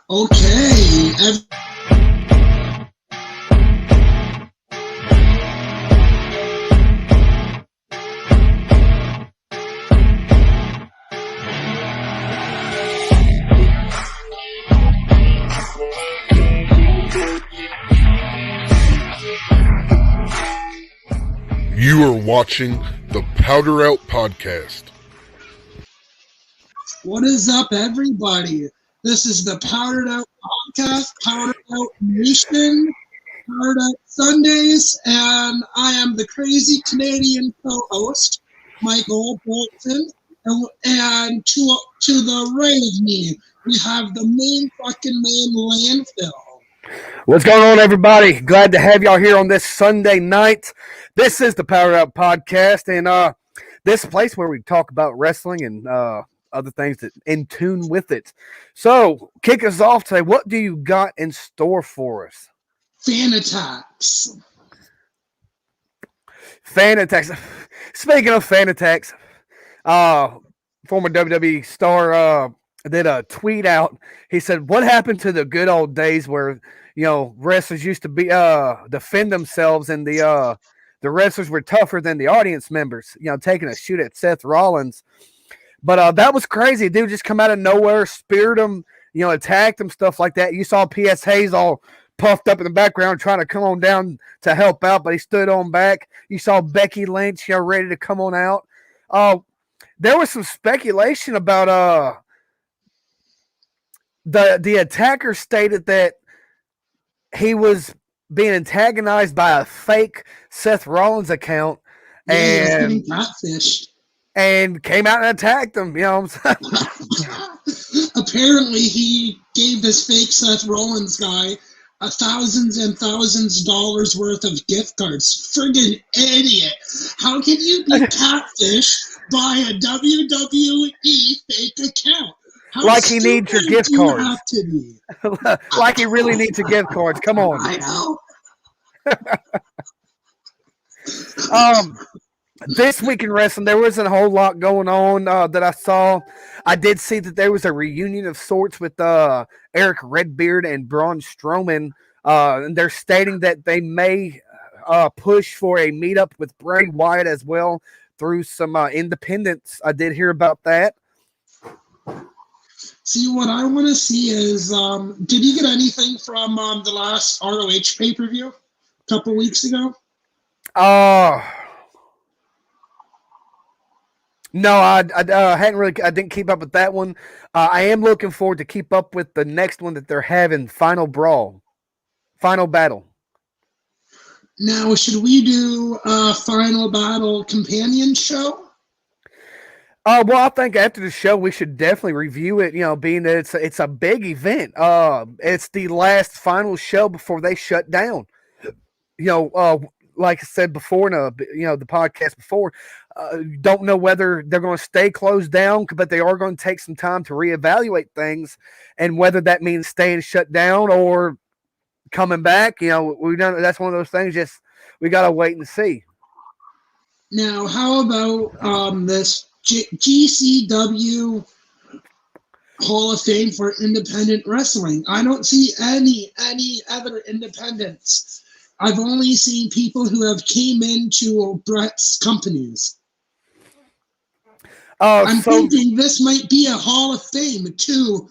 Okay. You are watching the Powder Out Podcast. What is up, everybody? This is the Powdered Out Podcast, Powdered Out Nation, Powdered Out Sundays, and I am the crazy Canadian co-host, Michael Bolton, and to the right of me, we have the main landfill. What's going on, everybody? Glad to have y'all here on this Sunday night. This is the Power Out Podcast, and this place where we talk about wrestling and other things that in tune with it. So, kick us off today. What do you got in store for us? Fan attacks. Fan attacks. Speaking of fan attacks, former WWE star did a tweet out. He said, "What happened to the good old days where wrestlers used to be defend themselves, and the wrestlers were tougher than the audience members, taking a shoot at Seth Rollins." But that was crazy. Dude just come out of nowhere, speared him, attacked him, stuff like that. You saw P.S. Hayes all puffed up in the background trying to come on down to help out, but he stood on back. You saw Becky Lynch, ready to come on out. There was some speculation about the attacker stated that he was being antagonized by a fake Seth Rollins account and came out and attacked him. Apparently, he gave this fake Seth Rollins guy thousands and thousands of dollars worth of gift cards. Friggin' idiot! How can you be catfished by a WWE fake account? Like he needs your gift cards. Like he really needs your gift cards. Come on. I know. This week in wrestling, there wasn't a whole lot going on that I saw. I did see that there was a reunion of sorts with Eric Redbeard and Braun Strowman. And they're stating that they may push for a meetup with Bray Wyatt as well through some independents. I did hear about that. See, what I want to see is, did you get anything from the last ROH pay-per-view a couple weeks ago? No, I hadn't really. I didn't keep up with that one. I am looking forward to keep up with the next one that they're having, Final Brawl, Final Battle. Now, should we do a Final Battle companion show? Well, I think after the show we should definitely review it. Being that it's a big event. It's the last final show before they shut down. Like I said before, the podcast before, don't know whether they're going to stay closed down, but they are going to take some time to reevaluate things, and whether that means staying shut down or coming back. We don't. That's one of those things. Just we got to wait and see. Now, how about this GCW Hall of Fame for independent wrestling? I don't see any other independents. I've only seen people who have came into Brett's companies. I'm thinking this might be a Hall of Fame to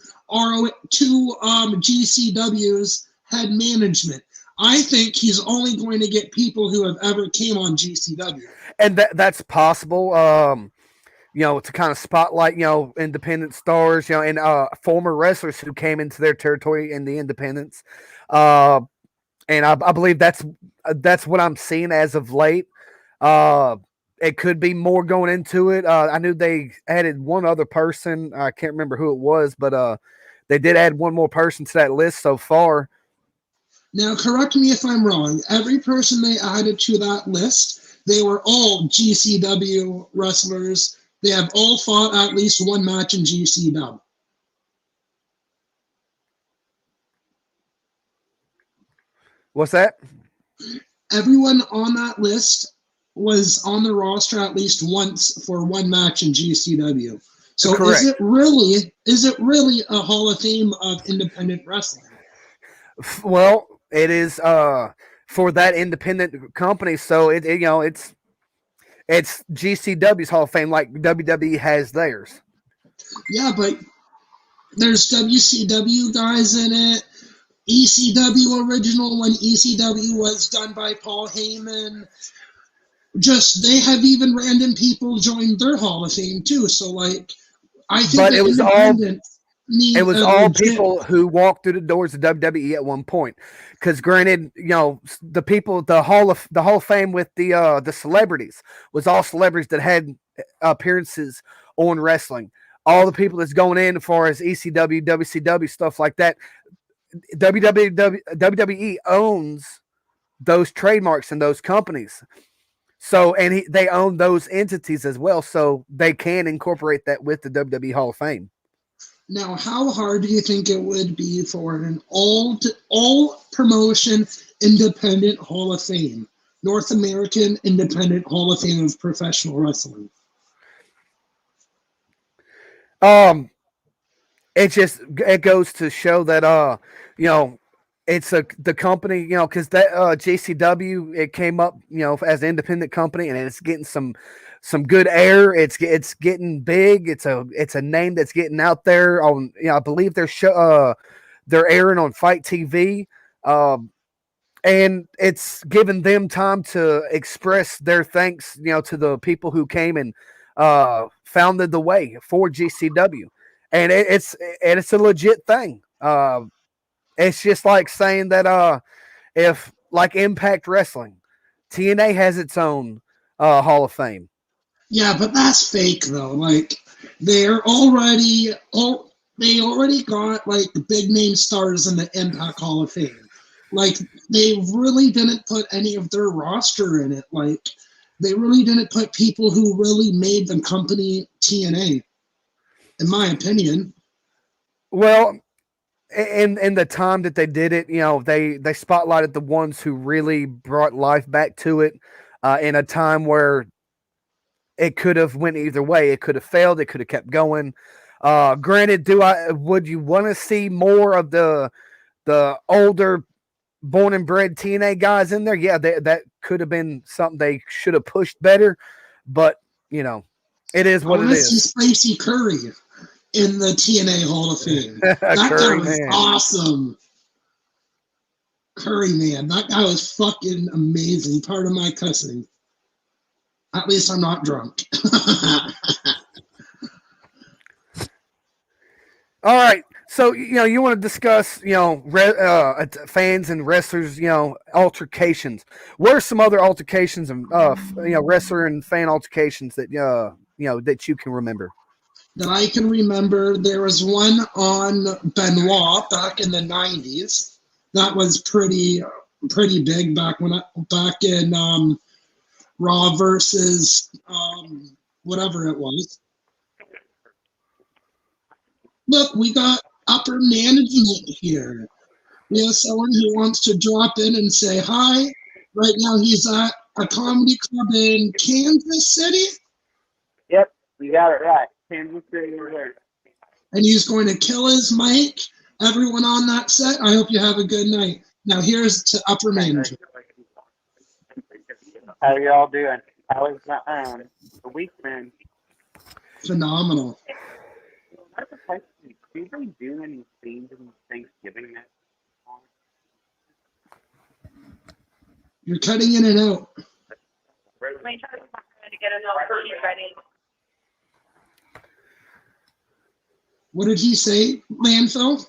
GCW's head management. I think he's only going to get people who have ever came on GCW. And that's possible. To kind of spotlight, independent stars, and former wrestlers who came into their territory in the independents. And I believe that's what I'm seeing as of late. It could be more going into it. I knew they added one other person. I can't remember who it was, but they did add one more person to that list so far. Now, correct me if I'm wrong. Every person they added to that list, they were all GCW wrestlers. They have all fought at least one match in GCW. What's that? Everyone on that list was on the roster at least once for one match in GCW. So Correct. is it really a Hall of Fame of independent wrestling? Well, it is for that independent company, so it's GCW's Hall of Fame like WWE has theirs. Yeah, but there's WCW guys in it. ECW original when ECW was done by Paul Heyman. Just they have even random people join their Hall of Fame too. So like, I think But that it was all people who walked through the doors of WWE at one point. Because granted, the people, the Hall of Fame with the celebrities was all celebrities that had appearances on wrestling. All the people that's going in as far as ECW, WCW stuff like that, WWE owns those trademarks and those companies. So, and they own those entities as well, so they can incorporate that with the WWE Hall of Fame. Now, how hard do you think it would be for an all promotion independent Hall of Fame, North American Independent Hall of Fame of Professional Wrestling? It goes to show that it's the company, because that JCW, it came up as an independent company, and it's getting some good air. It's getting big. It's a name that's getting out there on, I believe they're airing on Fight TV, and it's given them time to express their thanks to the people who came and founded the way for GCW, and it's a legit thing. It's just like saying that if like Impact Wrestling, TNA has its own Hall of Fame. Yeah, but that's fake though. Like they already got like big name stars in the Impact Hall of Fame. Like they really didn't put any of their roster in it. Like they really didn't put people who really made the company TNA, in my opinion. Well, in the time that they did it, they spotlighted the ones who really brought life back to it in a time where it could have went either way. It could have failed. It could have kept going. Granted, would you want to see more of the older born and bred TNA guys in there? Yeah, that could have been something they should have pushed better, but it is what it is. Spicy Curry in the TNA Hall of Fame. That guy was awesome. Curry Man. That guy was fucking amazing. Part of my cussing. At least I'm not drunk. All right. So, you want to discuss, fans and wrestlers, altercations. What are some other altercations and, wrestler and fan altercations that, that you can remember? That I can remember, there was one on Benoit back in the 90s. That was pretty big back in Raw versus whatever it was. Look, we got upper management here. We have someone who wants to drop in and say hi. Right now he's at a comedy club in Kansas City. Yep, you got it right. Kansas City, Missouri. And he's going to kill his mic. Everyone on that set, I hope you have a good night. Now here's to upper management. How y'all doing? How is the week been? Phenomenal. Do you really do any themes in Thanksgiving? You're cutting in and out. What did he say, Landfill?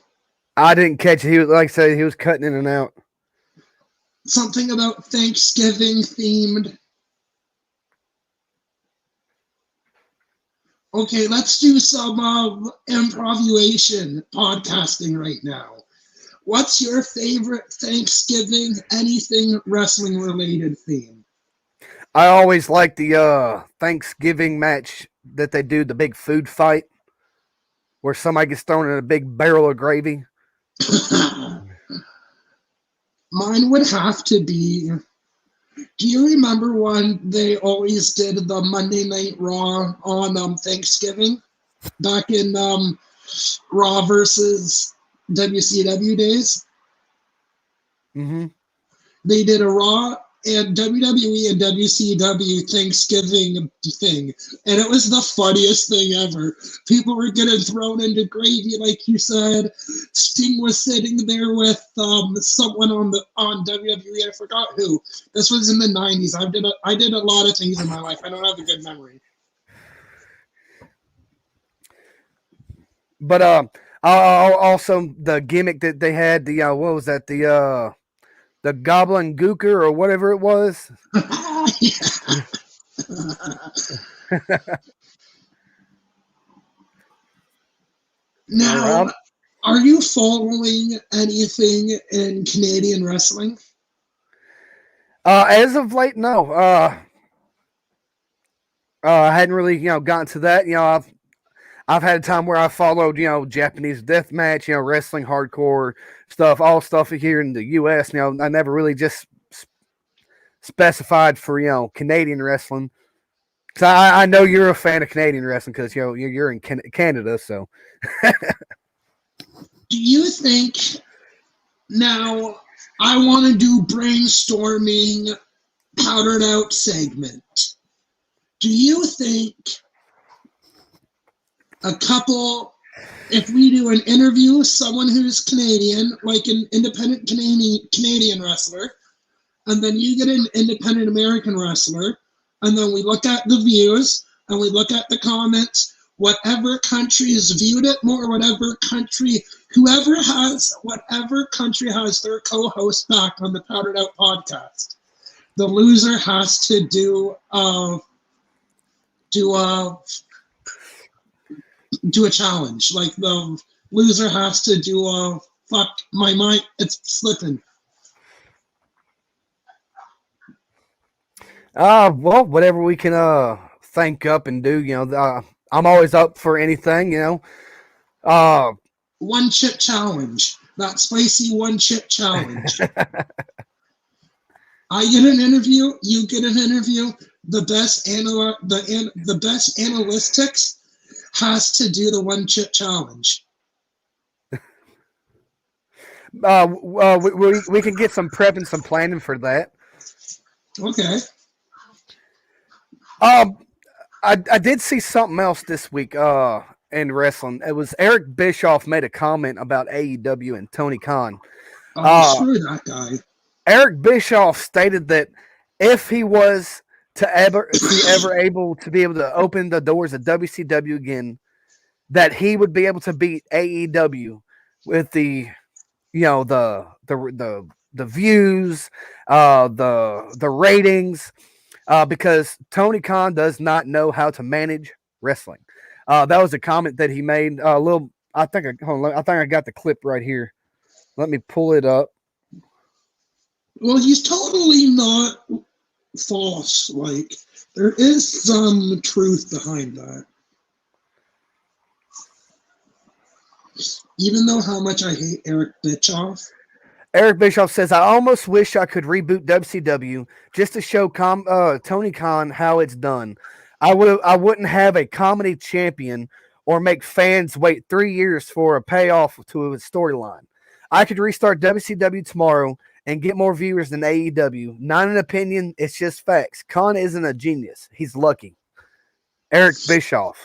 I didn't catch it. He was, like I said, he was cutting in and out. Something about Thanksgiving themed. Okay, let's do some improvisation podcasting right now. What's your favorite Thanksgiving, anything wrestling related theme? I always like the Thanksgiving match that they do, the big food fight, where somebody gets thrown in a big barrel of gravy. Mine would have to be, do you remember when they always did the Monday Night Raw on Thanksgiving? back in Raw versus WCW days. Mm-hmm. They did a Raw and WWE and WCW Thanksgiving thing, and it was the funniest thing ever. People were getting thrown into gravy, like you said. Sting was sitting there with someone on WWE. I forgot who. This was in the '90s. I did a lot of things in my life. I don't have a good memory. But also the gimmick that they had, the what was that, the Goblin Gooker or whatever it was. Now, are you following anything in Canadian wrestling? As of late, no. I hadn't really, gotten to that. I've had a time where I followed, Japanese death match, wrestling, hardcore stuff, all stuff here in the U.S. I never really just specified for, Canadian wrestling. So I know you're a fan of Canadian wrestling because, you're in Canada, so. Do you think, now, I want to do brainstorming, powdered out segment. Do you think if we do an interview with someone who's Canadian, like an independent Canadian wrestler, and then you get an independent American wrestler, and then we look at the views, and we look at the comments, whatever country has viewed it more, whatever country has their co-host back on the Powdered Out podcast, the loser has to do a challenge. Like the loser has to do fuck my mind, it's slipping. Well, whatever we can think up and do, I'm always up for anything, One chip challenge. That spicy one chip challenge. I get an interview, you get an interview. The best analytics has to do the one chip challenge. We can get some prep and some planning for that. Okay. I did see something else this week in wrestling. It was Eric Bischoff made a comment about AEW and Tony Khan. Screw that guy. Eric Bischoff stated that if he was ever able to open the doors of WCW again, that he would be able to beat AEW with the views, the ratings, because Tony Khan does not know how to manage wrestling. That was a comment that he made. I think I got the clip right here. Let me pull it up. Well, he's totally not false. Like, there is some truth behind that. Even though how much I hate Eric Bischoff. Eric Bischoff says, I almost wish I could reboot WCW just to show Tony Khan how it's done. I wouldn't have a comedy champion or make fans wait 3 years for a payoff to a storyline. I could restart WCW tomorrow and get more viewers than AEW. Not an opinion, it's just facts. Khan isn't a genius. He's lucky. Eric Bischoff.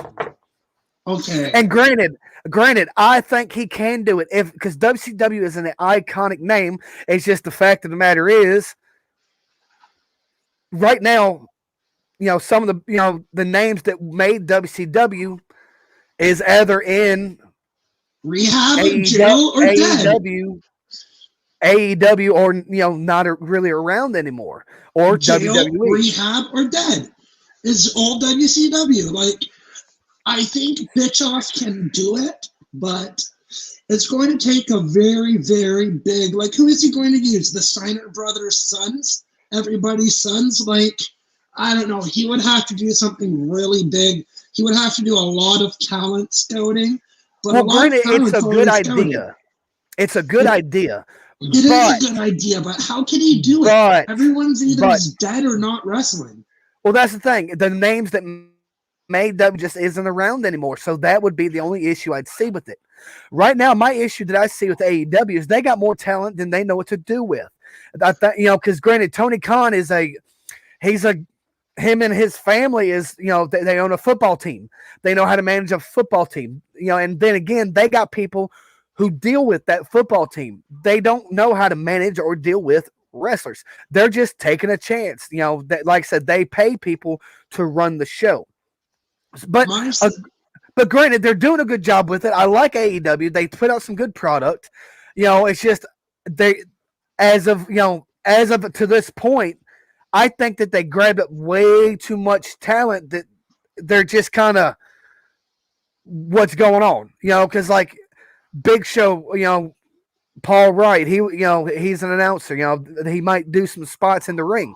Okay. And granted, I think he can do it because WCW is an iconic name. It's just the fact of the matter is, right now, some of the the names that made WCW is either in rehab, jail, or AEW, or not really around anymore, or jail, WWE. Rehab, or dead is all WCW. Like, I think Bischoff can do it, but it's going to take a very, very big, like, who is he going to use? The Steiner brothers' sons? Everybody's sons? Like, I don't know. He would have to do something really big. He would have to do a lot of talent scouting. But granted, it's a good idea. It's a good idea. It is a good idea, but how can he do it? Everyone's either dead or not wrestling. Well, that's the thing. The names that AEW just isn't around anymore. So that would be the only issue I'd see with it. Right now, my issue that I see with AEW is they got more talent than they know what to do with. Because granted, Tony Khan is him and his family is, they own a football team. They know how to manage a football team, and then again, they got people who deal with that football team. They don't know how to manage or deal with wrestlers. They're just taking a chance. Like I said, they pay people to run the show. But granted, they're doing a good job with it. I like AEW. They put out some good product. It's just as of to this point, I think that they grabbed up way too much talent that they're just kind of what's going on. Because like Big Show, Paul Wright, he's an announcer. He might do some spots in the ring.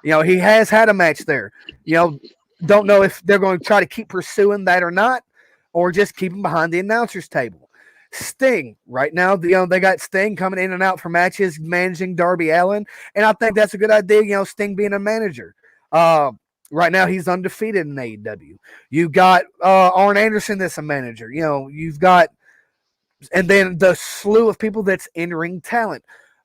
He has had a match there. Don't know if they're going to try to keep pursuing that or not, or just keep him behind the announcer's table. Sting, right now, they got Sting coming in and out for matches, managing Darby Allin, and I think that's a good idea. Sting being a manager. Right now, he's undefeated in AEW. You got Arn Anderson that's a manager. You've got, and then the slew of people that's in-ring talent.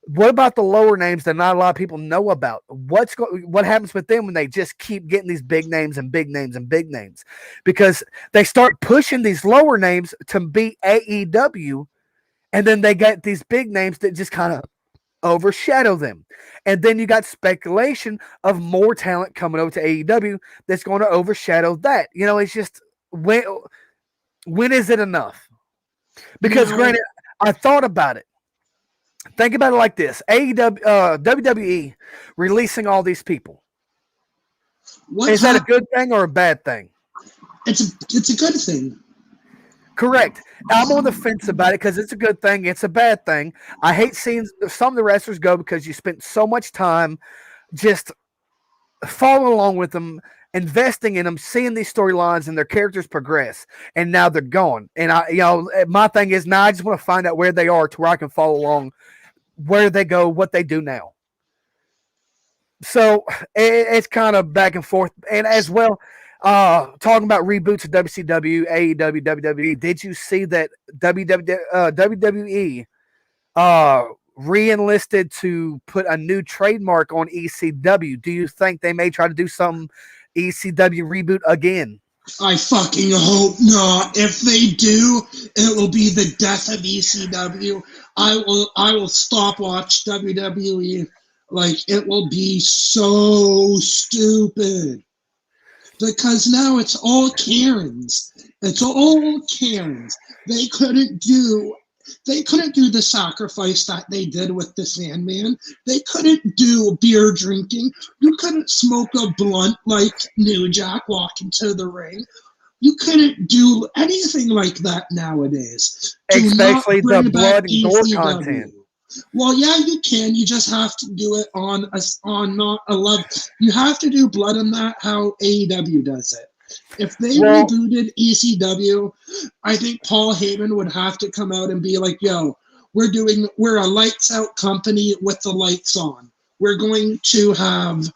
What about the lower names that not a lot of people know about? What happens with them when they just keep getting these big names and big names and big names? Because they start pushing these lower names to beat AEW, and then they get these big names that just kind of overshadow them. And then you got speculation of more talent coming over to AEW that's going to overshadow that. It's just, when is it enough? Because granted, I thought about it. Think about it like this: WWE releasing all these people. Is that a good thing or a bad thing? It's a good thing. Correct. I'm on the fence about it because it's a good thing. It's a bad thing. I hate seeing some of the wrestlers go because you spent so much time just following along with them, investing in them, seeing these storylines and their characters progress, and now they're gone. And my thing is now I just want to find out where they are to where I can follow along where they go, what they do now. So it's kind of back and forth. And as well, talking about reboots of WCW, AEW, WWE, did you see that WWE re-enlisted to put a new trademark on ECW? Do you think they may try to do some ECW reboot again? I fucking hope not. If they do, it will be the death of ECW. I will stop watch WWE. Like, it will be so stupid. Because now it's all Karens. It's all Karens. They couldn't do the sacrifice that they did with the Sandman. They couldn't do beer drinking. You couldn't smoke a blunt like New Jack walking to the ring. You couldn't do anything like that nowadays. Especially the blood and gore content. Well, yeah, you can. You just have to do it on not a level. You have to do blood on that how AEW does it. If they rebooted ECW, I think Paul Heyman would have to come out and be like, yo, we're a lights out company with the lights on. We're going to have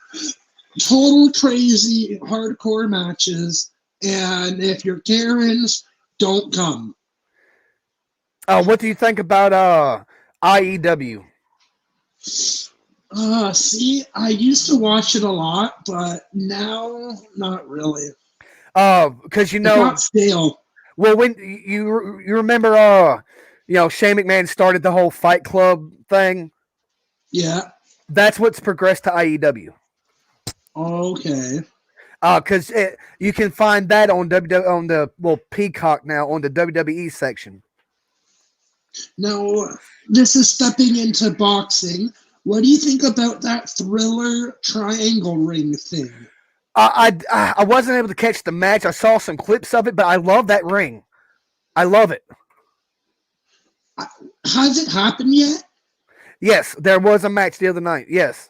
total crazy hardcore matches, and if you're Karens, don't come. What do you think about IEW? See, I used to watch it a lot, but now not really. Because it got stale. Well, when you remember, Shane McMahon started the whole Fight Club thing. Yeah, that's what's progressed to IEW. Okay. Because you can find that on Peacock now on the WWE section. Now, this is stepping into boxing. What do you think about that Thriller triangle ring thing? I wasn't able to catch the match. I saw some clips of it, but I love that ring. I love it. Has it happened yet? Yes, there was a match the other night. Yes.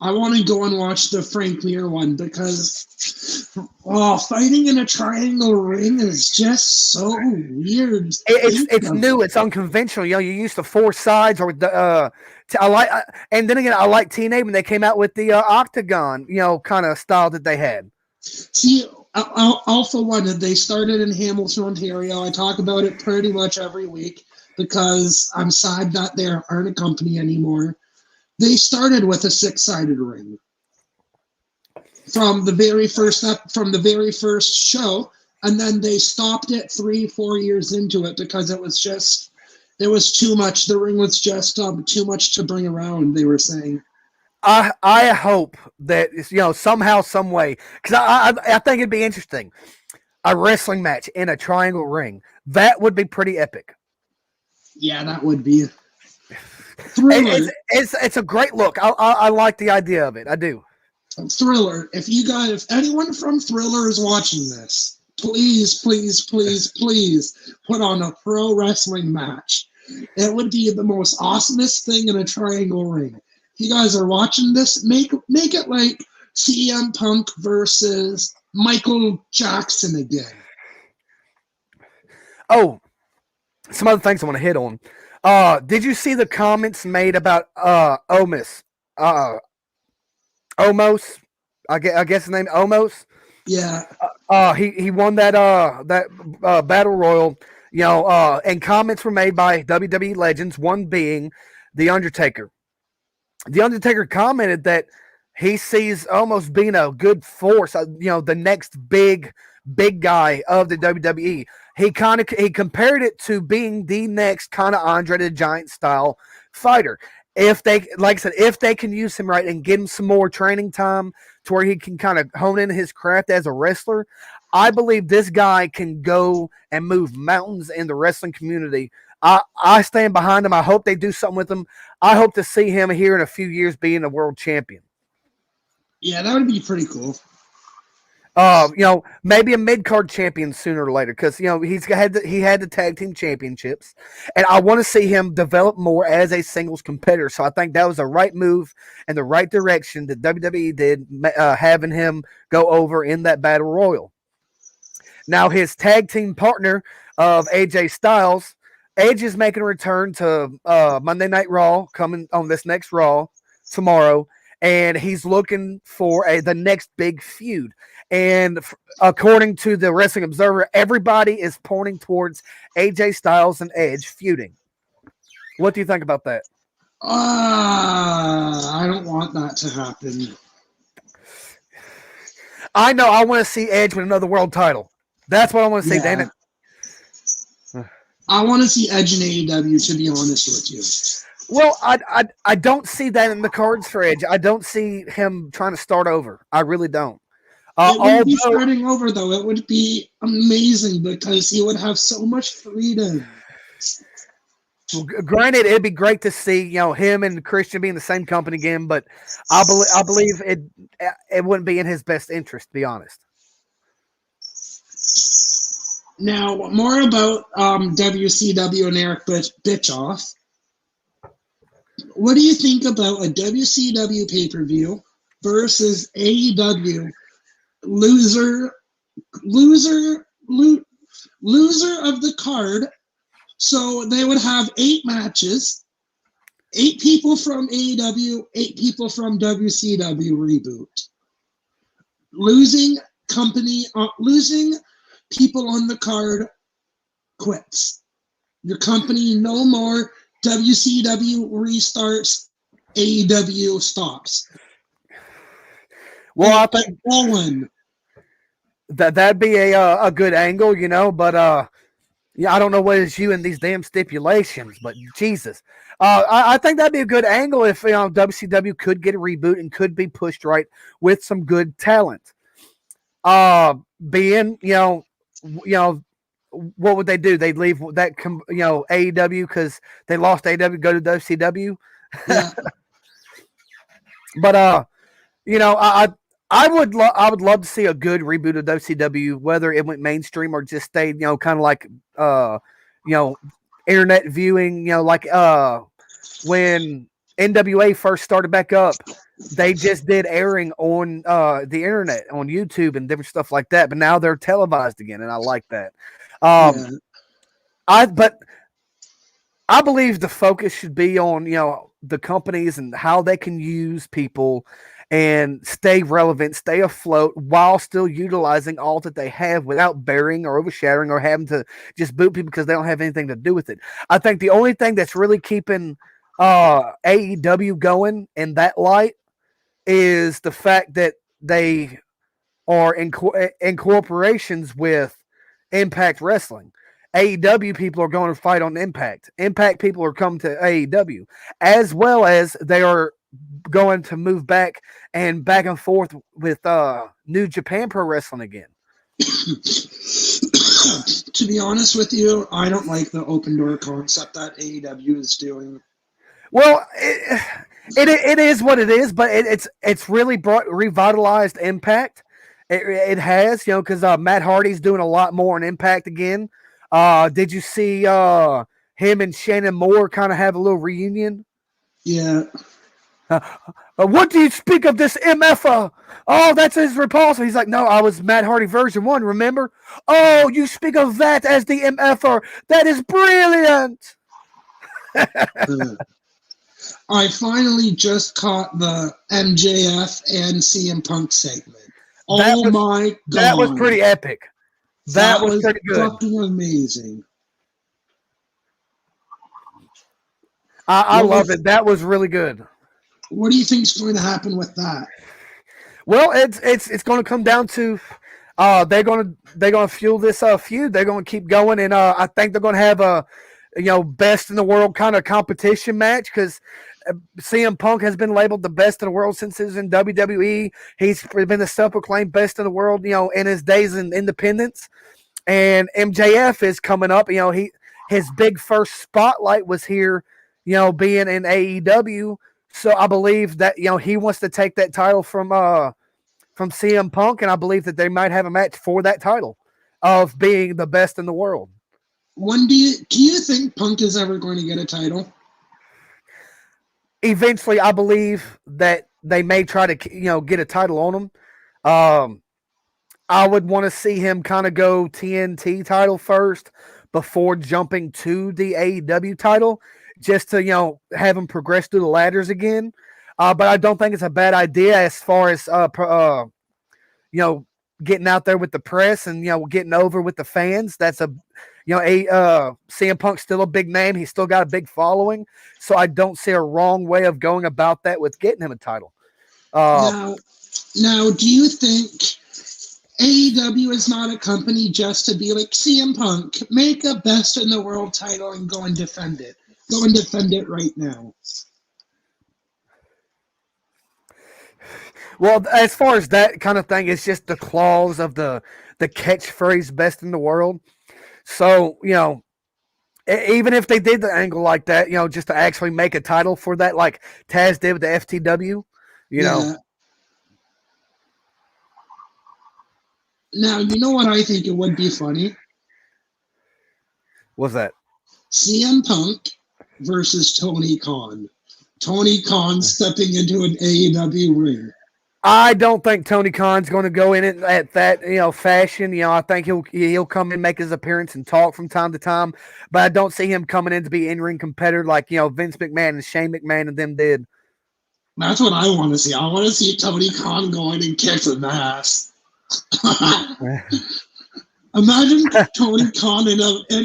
I want to go and watch the Frank Mir one because fighting in a triangle ring is just so weird. It's new. It's unconventional. You used to four sides or the and then again, I like TNA when they came out with the octagon, kind of style that they had. See, Alpha One, they started in Hamilton, Ontario. I talk about it pretty much every week because I'm sad that they aren't a company anymore. They started with a 6-sided ring from the very first show, and then they stopped it 3-4 years into it because it was too much. The ring was just too much to bring around. They were saying. I hope that somehow, some way, because I think it'd be interesting, a wrestling match in a triangle ring. That would be pretty epic. Yeah, that would be. Thriller. It's a great look. I like the idea of it. I do. Thriller. If anyone from Thriller is watching this, please put on a pro wrestling match. It would be the most awesomest thing in a triangle ring. If you guys are watching this, make it like CM Punk versus Michael Jackson again. Oh, some other things I want to hit on. Did you see the comments made about Omos? Omos, I guess his name Omos. Yeah. He won that battle royal. And comments were made by WWE legends. One being The Undertaker. The Undertaker commented that he sees Omos being a good force. The next big guy of the WWE. He compared it to being the next kind of Andre the Giant style fighter. If they can use him right and give him some more training time to where he can kind of hone in his craft as a wrestler, I believe this guy can go and move mountains in the wrestling community. I stand behind him. I hope they do something with him. I hope to see him here in a few years being a world champion. Yeah, that would be pretty cool. Maybe a mid-card champion sooner or later because he had the tag team championships, and I want to see him develop more as a singles competitor. So I think that was the right move and the right direction that WWE did, having him go over in that battle royal. Now his tag team partner of AJ Styles, Edge is making a return to Monday Night Raw, coming on this next Raw tomorrow, and he's looking for the next big feud. And according to the Wrestling Observer, everybody is pointing towards AJ Styles and Edge feuding. What do you think about that? I don't want that to happen. I know. I want to see Edge with another world title. That's what I want to see, damn it. I want to see Edge in AEW, to be honest with you. Well, I don't see that in the cards for Edge. I don't see him trying to start over. I really don't. It wouldn't be starting over, though. It would be amazing because he would have so much freedom. Well, granted, it'd be great to see him and Christian be in the same company again, but I believe it wouldn't be in his best interest, to be honest. Now, more about WCW and Eric Bischoff. What do you think about a WCW pay-per-view versus AEW loser of the card? So they would have 8 matches, 8 people from AEW, 8 people from WCW reboot. Losing people on the card quits. Your company no more. WCW restarts. AEW stops. Well, I think that'd be a good angle, but I don't know what is you in these damn stipulations, but Jesus. I think that'd be a good angle if WCW could get a reboot and could be pushed right with some good talent. What would they do? They'd leave that AEW because they lost AEW, go to WCW. Yeah. But I would love to see a good reboot of WCW, whether it went mainstream or just stayed, kind of like internet viewing, like when NWA first started back up, they just did airing on the internet, on YouTube and different stuff like that. But now they're televised again, and I like that. I believe the focus should be on the companies and how they can use people and stay relevant, stay afloat while still utilizing all that they have without burying or overshadowing or having to just boot people because they don't have anything to do with it. I think the only thing that's really keeping AEW going in that light is the fact that they are in corporations with Impact Wrestling. AEW people are going to fight on Impact. Impact people are coming to AEW, as well as they are going to move back and forth with New Japan Pro Wrestling again. To be honest with you, I don't like the open door concept that AEW is doing. Well, it is what it is, but it's really revitalized Impact. It has, because Matt Hardy's doing a lot more on Impact again. Did you see him and Shannon Moore kind of have a little reunion? Yeah. What do you speak of this MF? Oh, that's his repulsor. He's like, no, I was Matt Hardy version 1, remember? Oh, you speak of that as the MFer. That is brilliant. I finally just caught the MJF and CM Punk segment. My God. That was pretty epic. That was pretty good. Fucking amazing. I love it. That was really good. What do you think is going to happen with that? Well, it's going to come down to they're going to fuel this feud. They're going to keep going, and I think they're going to have a best in the world kind of competition match because CM Punk has been labeled the best in the world since he was in WWE. He's been the self-proclaimed best in the world, in his days in independence. And MJF is coming up. His big first spotlight was here, being in AEW. So I believe that he wants to take that title from CM Punk, and I believe that they might have a match for that title of being the best in the world. When do you think Punk is ever going to get a title? Eventually, I believe that they may try to get a title on him. I would want to see him kind of go TNT title first before jumping to the AEW title, just to have him progress through the ladders again. But I don't think it's a bad idea as far as getting out there with the press and getting over with the fans. That's CM Punk's still a big name. He's still got a big following, so I don't see a wrong way of going about that with getting him a title. Now, do you think AEW is not a company just to be like CM Punk, make a best in the world title and go and defend it? Go and defend it right now. Well, as far as that kind of thing, it's just the clause of the catchphrase "best in the world." So even if they did the angle like that, just to actually make a title for that, like Taz did with the FTW, Now, you know what I think it would be funny? What's that? CM Punk versus Tony Khan. Tony Khan stepping into an AEW ring. I don't think Tony Khan's going to go in it at that fashion. I think he'll come in, make his appearance, and talk from time to time. But I don't see him coming in to be in-ring competitor like Vince McMahon and Shane McMahon and them did. That's what I want to see. I want to see Tony Khan going and kick some ass. Imagine Tony Khan in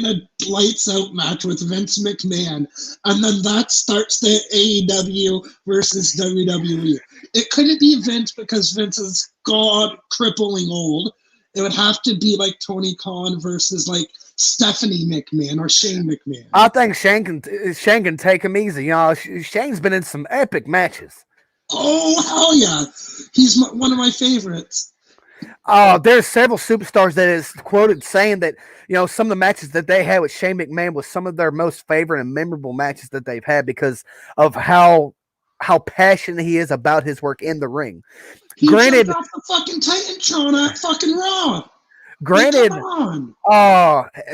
a lights out match with Vince McMahon, and then that starts the AEW versus WWE. It couldn't be Vince because Vince is crippling old. It would have to be like Tony Khan versus like Stephanie McMahon or Shane McMahon. I think Shane can take him easy. Shane's been in some epic matches. Oh, hell yeah. He's one of my favorites. There's several superstars that is quoted saying that, some of the matches that they had with Shane McMahon was some of their most favorite and memorable matches that they've had because of how passionate he is about his work in the ring. Granted, jumped off the fucking Titantron at fucking Raw. Granted,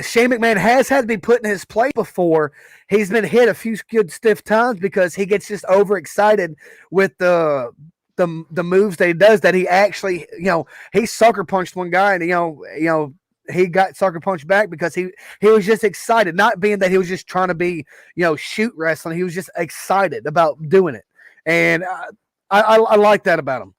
Shane McMahon has had to be put in his place before. He's been hit a few good stiff times because he gets just overexcited with the moves that he does, that he actually, he sucker punched one guy and, he got sucker punched back because he was just excited, not being that he was just trying to be, shoot wrestling. He was just excited about doing it. And I like that about him.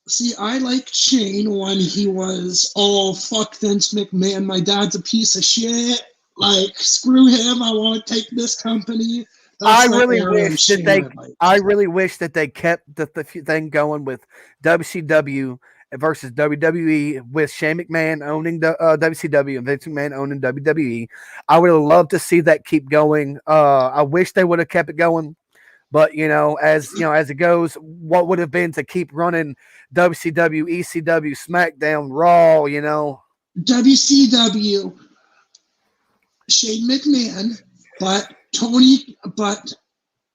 See, I liked Shane when he was, oh, fuck Vince McMahon. My dad's a piece of shit. Like, screw him. I want to take this company. I That's really the era of wish that Shane they. liked. I really wish that they kept the thing going with WCW versus WWE with Shane McMahon owning the WCW and Vince McMahon owning WWE. I would have loved to see that keep going. I wish they would have kept it going, but as it goes, what would have been to keep running WCW, ECW, SmackDown, Raw? WCW, Shane McMahon, but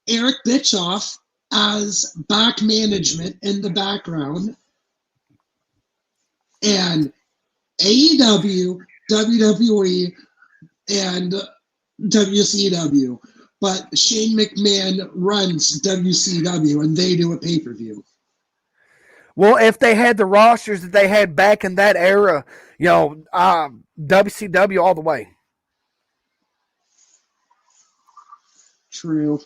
Eric Bischoff as back management in the background, and AEW, WWE, and WCW. But Shane McMahon runs WCW, and they do a pay-per-view. Well, if they had the rosters that they had back in that era, WCW all the way. True.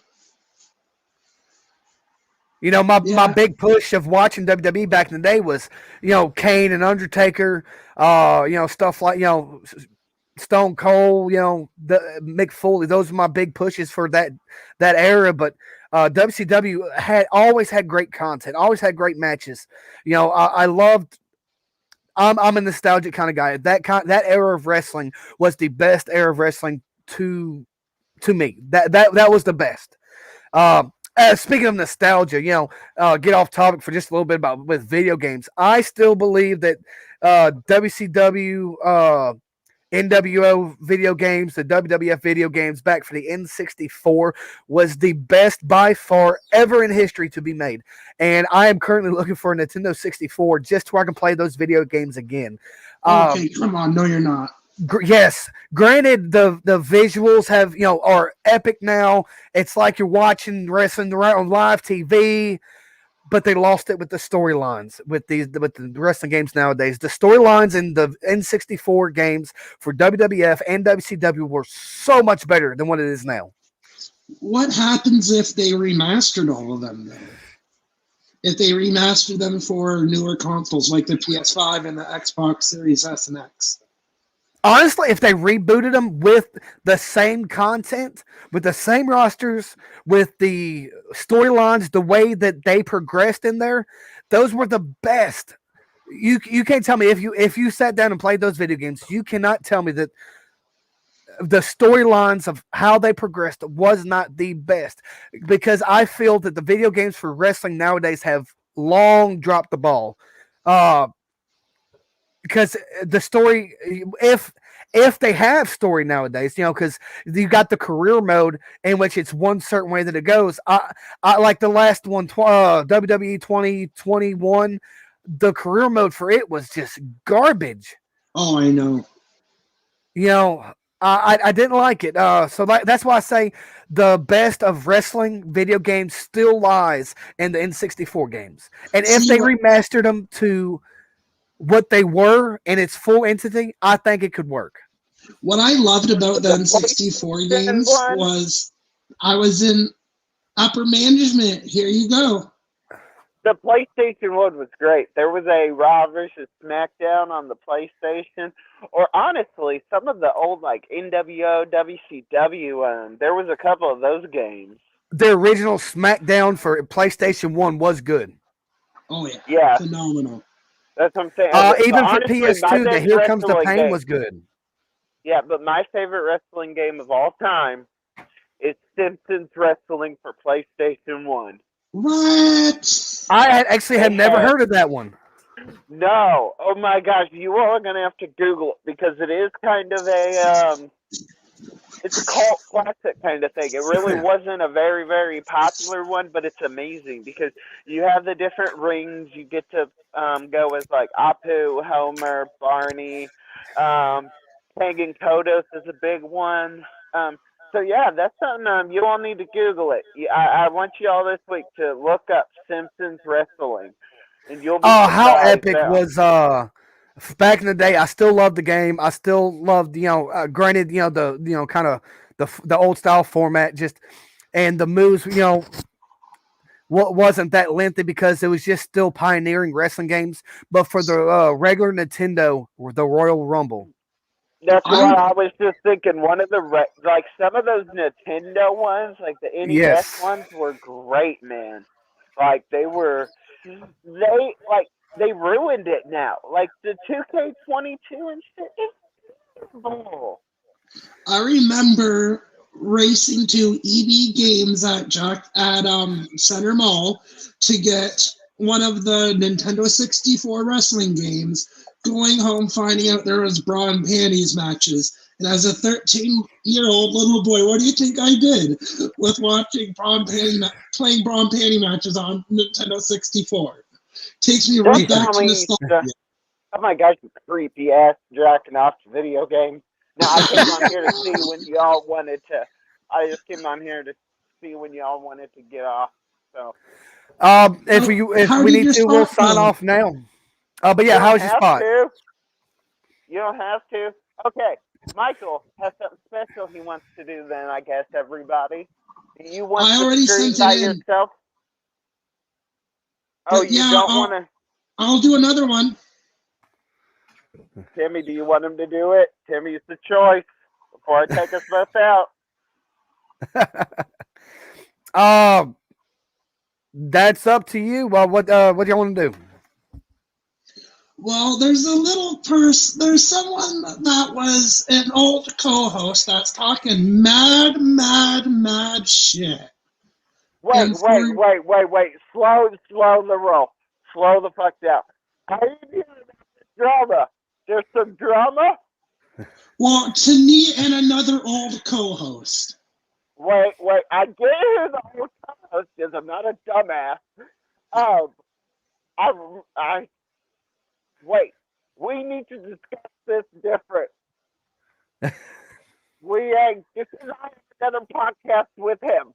My big push of watching WWE back in the day was, Kane and Undertaker, stuff like, Stone Cold, Mick Foley. Those are my big pushes for that era. But WCW always had great content, always had great matches. I loved. I'm a nostalgic kind of guy. That era of wrestling was the best era of wrestling to me. That was the best. Speaking of nostalgia, get off topic for just a little bit with video games. I still believe that WCW, NWO video games, the WWF video games back for the N64 was the best by far ever in history to be made. And I am currently looking for a Nintendo 64 just where I can play those video games again. Okay, come on. No, you're not. Yes, granted, the visuals are epic now. It's like you're watching wrestling on live TV, but they lost it with the storylines with the wrestling games nowadays. The storylines in the N64 games for WWF and WCW were so much better than what it is now. What happens if they remastered all of them, though? If they remastered them for newer consoles like the PS5 and the Xbox Series S and X? Honestly, if they rebooted them with the same content, with the same rosters, with the storylines, the way that they progressed in there, those were the best. You can't tell me if you sat down and played those video games, you cannot tell me that the storylines of how they progressed was not the best, because I feel that the video games for wrestling nowadays have long dropped the ball. Because the story, if they have story nowadays, because you got the career mode in which it's one certain way that it goes. I like the last one, WWE 2021. The career mode for it was just garbage. Oh, I know. I didn't like it. So that's why I say the best of wrestling video games still lies in the N64 games. And if they remastered them to what they were in its full entity, I think it could work. What I loved about the N64 games was I was in upper management. Here you go. The PlayStation 1 was great. There was a Raw versus SmackDown on the PlayStation. Or honestly, some of the old like NWO, WCW, there was a couple of those games. The original SmackDown for PlayStation 1 was good. Oh, yeah. Yeah. Phenomenal. That's what I'm saying. Even for PS2, the Here Comes the Pain was good. Yeah, but my favorite wrestling game of all time is Simpsons Wrestling for PlayStation 1. What? I actually have never heard of that one. No. Oh my gosh, you all are going to have to Google it because it is kind of it's a cult classic kind of thing. It really wasn't a very, very popular one, but it's amazing because you have the different rings. You get to go as like Apu, Homer, Barney, Kangen Kodos is a big one. So yeah, that's something you all need to Google it. I want you all this week to look up Simpsons Wrestling, and you'll be how epic was back in the day. I still love the game. I still loved, granted, the kind of the old style format, just and the moves, wasn't that lengthy because it was just still pioneering wrestling games. But for the regular Nintendo, the Royal Rumble. That's what I was just thinking. One of the like some of those Nintendo ones, like the NES Yes. ones, were great, man. Like they ruined it now. Like the 2K22 and shit. It's bull. I remember racing to EB Games at Center Mall to get one of the Nintendo 64 wrestling games, going home finding out there was bra and panties matches. And as a 13-year-old little boy, what do you think I did with watching playing bra and panty matches on Nintendo 64? Takes me right back to nostalgia. Oh my gosh, you creepy ass jacking off video game. Now I came on here to see when y'all wanted to. I just came on here to see when y'all wanted to get off. So, if we need to, we'll sign off now. But yeah, how's your spot? You don't have to. Okay, Michael has something special he wants to do. Then I guess everybody. Do you want to stream by yourself? Oh, you don't want to. I'll do another one. Timmy, do you want him to do it? Timmy, it's the choice before I take us both out. That's up to you. Well, what do you want to do? Well, there's there's someone that was an old co-host that's talking mad shit. Wait. Slow the roll. Slow the fuck down. How are you doing this drama? There's some drama? Well, to me and another old co-host. Wait. I get who the old co-host is. I'm not a dumbass. Wait. We need to discuss this different. This is another podcast with him.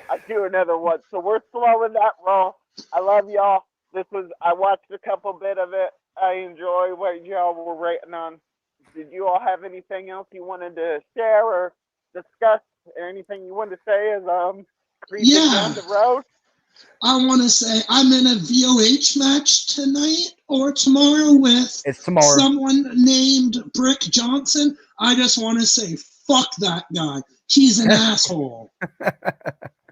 I do another one. So we're slowing that roll. I love y'all. I watched a couple bit of it. I enjoy what y'all were rating on. Did you all have anything else you wanted to share or discuss, or anything you wanted to say as creeping down the road? I want to say I'm in a VOH match tonight or tomorrow with someone named Brick Johnson. I just want to say, fuck that guy. He's an asshole.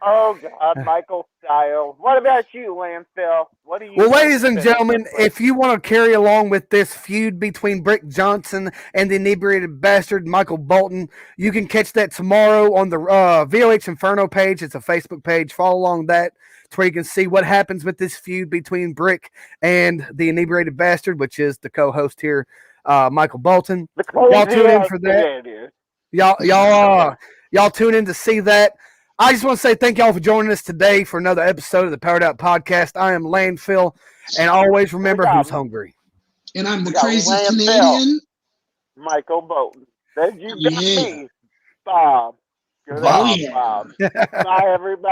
Oh, God, Michael Style. What about you, Landfill? What do you? Well, ladies and gentlemen, if you want to carry along with this feud between Brick Johnson and the inebriated bastard Michael Bolton, you can catch that tomorrow on the VOH Inferno page. It's a Facebook page. Follow along that. It's where you can see what happens with this feud between Brick and the inebriated bastard, which is the co-host here, Michael Bolton. Y'all tune in for that. Y'all tune in to see that. I just want to say thank y'all for joining us today for another episode of the Powered Out Podcast. I am Landfill, and always remember who's hungry. And I'm the crazy Canadian, Michael Bolton. Then you got me, Bob. Good Bob. Bye, everybody.